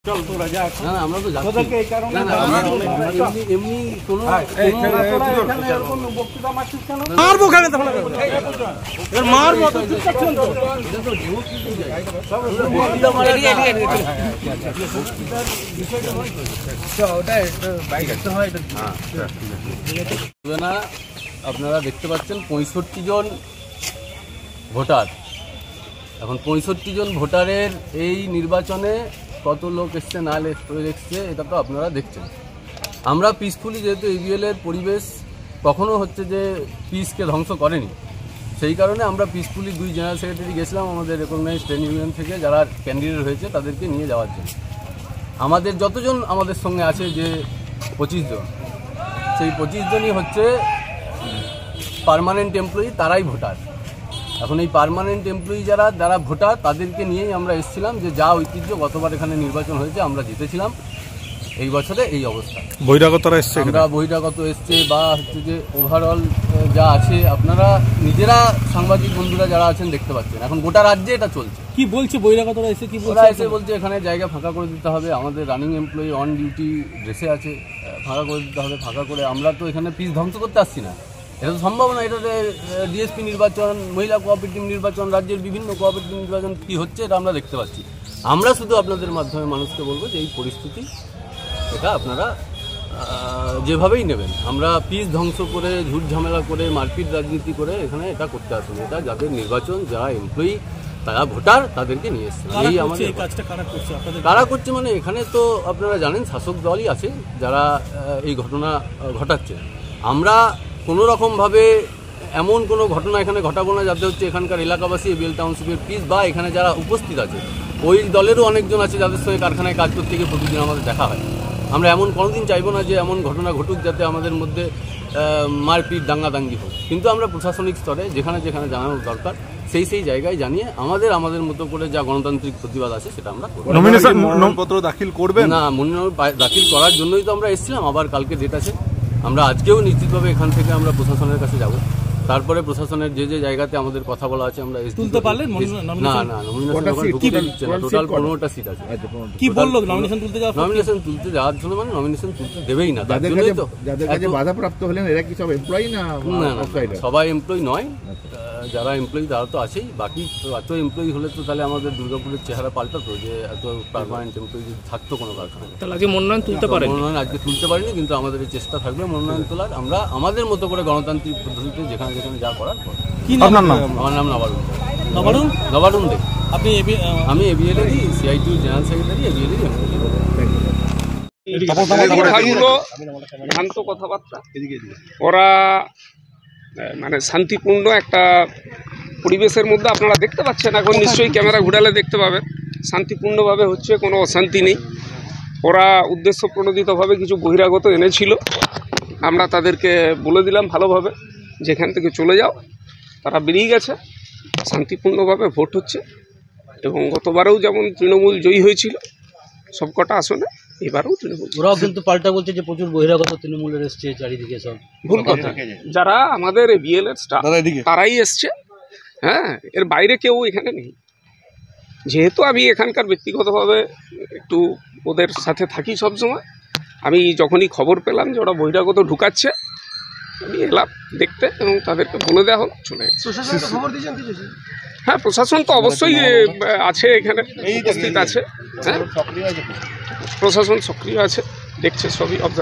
চল তোরা যা। না না আমরা তো যাচ্ছি তোদেরকে এই কারণে না না এমনি কোনো এখানে এরকম বক্তৃতা মারছিস কেন? মারবো কেন তখন এবার মারবো তো চুপ করছেন তো এটা তো ডেমোক্রেটিক জায়গা না। আপনারা দেখতে পাচ্ছেন 65 জন ভোটার। এখন 65 জন ভোটারের এই নির্বাচনে কত লোক এসছে না এসছে এটা তো আপনারা দেখছেন। আমরা পিসফুলি যেহেতু এবিএল এর পরিবেশ কখনো হচ্ছে যে পিসকে ধ্বংস করেনি, সেই কারণে আমরা পিসফুলি 2 জেনারেল সেক্রেটারি গেছিলাম আমাদের রেকগনাইজ ট্রেড ইউনিয়ন থেকে যারা ক্যান্ডিডেট হয়েছে তাদেরকে নিয়ে যাওয়ার জন্য। আমাদের যতজন আমাদের সঙ্গে আছে যে 25 জন, সেই 25 জনই হচ্ছে পার্মানেন্ট এমপ্লয়ি, তারাই ভোটার। এখন এই পার্মানেন্ট এমপ্লয়ি যারা ভোটার তাদেরকে নিয়েই আমরা এসেছিলাম যে যা ঐতিহ্য গতবার এখানে নির্বাচন হয়েছে আমরা জিতেছিলাম, এই বছরে এই অবস্থা। বহিরাগতরা এসছে, আমরা বহিরাগত এসছে বা হচ্ছে যে ওভারঅল যা আছে আপনারা নিজেরা সাংবাদিক বন্ধুরা যারা আছেন দেখতে পাচ্ছেন। এখন গোটা রাজ্যে এটা চলছে। কি বলছে বহিরাগতরা এসে? কি ওরা এসে বলছে এখানে জায়গা ফাঁকা করে দিতে হবে, আমাদের রানিং এমপ্লয়ি অন ডিউটি ড্রেসে আছে, ফাঁকা করে দিতে হবে। ফাঁকা করে আমরা তো এখানে পিস ধ্বংস করতে আসছি না, এটা তো সম্ভব না। এটাতে ডিএসপি নির্বাচন, মহিলা কোঅপারেটিভ নির্বাচন, রাজ্যের বিভিন্ন কোঅপারেটিভ নির্বাচন কী হচ্ছে এটা আমরা দেখতে পাচ্ছি। আমরা শুধু আপনাদের মাধ্যমে মানুষকে বলবো যে এই পরিস্থিতি এটা আপনারা যেভাবেই নেবেন। আমরা পিস ধ্বংস করে ঝুট ঝামেলা করে মারপিট রাজনীতি করে এখানে এটা করতে আসুন। এটা যাদের নির্বাচন, যারা এমপ্লয়ি, তারা ভোটার, তাদেরকে নিয়ে এসছে। এই আমাদের কারা করছে মানে এখানে তো আপনারা জানেন শাসক দলই আছে যারা এই ঘটনা ঘটাচ্ছে। আমরা কোনো রকমভাবে এমন কোনো ঘটনা এখানে ঘটাবো না যাতে হচ্ছে এখানকার এলাকাবাসী এবিএল টাউনশিপের পিস বা এখানে যারা উপস্থিত আছে ওই দলেরও অনেকজন আছে যাদের সঙ্গে কারখানায় কাজ করতে গিয়ে প্রতিদিন আমাদের দেখা হয়। আমরা এমন কোনোদিন চাইবো না যে এমন ঘটনা ঘটুক যাতে আমাদের মধ্যে মারপিট দাঙ্গাদাঙ্গি হোক। কিন্তু আমরা প্রশাসনিক স্তরে যেখানে যেখানে জানানোর দরকার সেই জায়গায় জানিয়ে আমাদের মতো করে যা গণতান্ত্রিক প্রতিবাদ আছে সেটা আমরা করব। নমিনেশনপত্র দাখিল করবেন না? মনোনয়ন দাখিল করার জন্যই তো আমরা এসেছিলাম। আবার কালকে ডেট আছে, আমরা আজকেও নিশ্চিতভাবে এখান থেকে আমরা প্রশাসনের কাছে যাব। তারপরে প্রশাসনের যে জায়গাতে আমাদের কথা বলা আছে আমরা তুলতে পারলেন। না না নমিনেশন টোটাল 15টা সিট আছে। কি বললো নমিনেশন তুলতে যাওয়ার জন্য মানে নমিনেশন তুলতে দেবেই না। যাদের কাছে বাধাপ্রাপ্ত হলেন এরা কি সব এমপ্লয়ি না? সবাই এমপ্লয়ি নয়, যারা এমপ্লয়ি তারা তো আছেই। বাকি এত এমপ্লয়ি হলে তো তাহলে আমাদের দুর্গাপুরের চেহারা পাল্টাতো, যে এত পার্মানেন্ট এমপ্লয়ি যদি থাকতো কোনো কারখানায়। তাহলে আগে মনোনয়ন তুলতে পারেন? মনোনয়ন আজকে তুলতে পারিনি, কিন্তু আমাদের চেষ্টা থাকবে মনোনয়ন তোলার। আমরা আমাদের মতো করে গণতান্ত্রিক পদ্ধতিতে যেখানে যেখানে যা করার। কি নাম? আমার নাম নবারুণ দে। আপনি আমি এবিএল এরই CITU জেনারেল সেক্রেটারি, এবিএল এরই ভ্রান্ত কথাবার্তা। ওরা মানে শান্তিপূর্ণ একটা পরিবেশের মধ্যে আপনারা দেখতে পাচ্ছেন, এখন নিশ্চয়ই ক্যামেরা ঘুরালে দেখতে পাবেন শান্তিপূর্ণভাবে হচ্ছে, কোনো অশান্তি নেই। ওরা উদ্দেশ্য প্রণোদিতভাবে কিছু বহিরাগত এনেছিল, আমরা তাদেরকে বলে দিলাম ভালোভাবে যেখান থেকে চলে যাও। তারা বেরিয়ে গেছে, শান্তিপূর্ণভাবে ভোট হচ্ছে। এবং গতবারেও যেমন তৃণমূল জয়ী হয়েছিল সবকটা আসনে, এবারেও তৃণমূল। ওরাও কিন্তু পাল্টা বলছে যে প্রচুর বহিরাগত তৃণমূলের এসছে চারিদিকে। সব ভুল কথা। যারা আমাদের বিএল এর স্টাফ তারাই এসছে, হ্যাঁ, এর বাইরে কেউ এখানে নেই। যেহেতু আমি এখানকার ব্যক্তিগতভাবে একটু ওদের সাথে থাকি সবসময়, আমি যখনই খবর পেলাম যে ওরা বহিরাগত ঢুকাচ্ছে আমি এলাম দেখতে এবং তাদেরকে বলে দেওয়া হলো, চলে গেছে। হ্যাঁ, প্রশাসন তো অবশ্যই আছে, এখানে উপস্থিত আছে। হ্যাঁ, প্রশাসন সক্রিয় আছে, দেখছে, সবই অবজার্ভ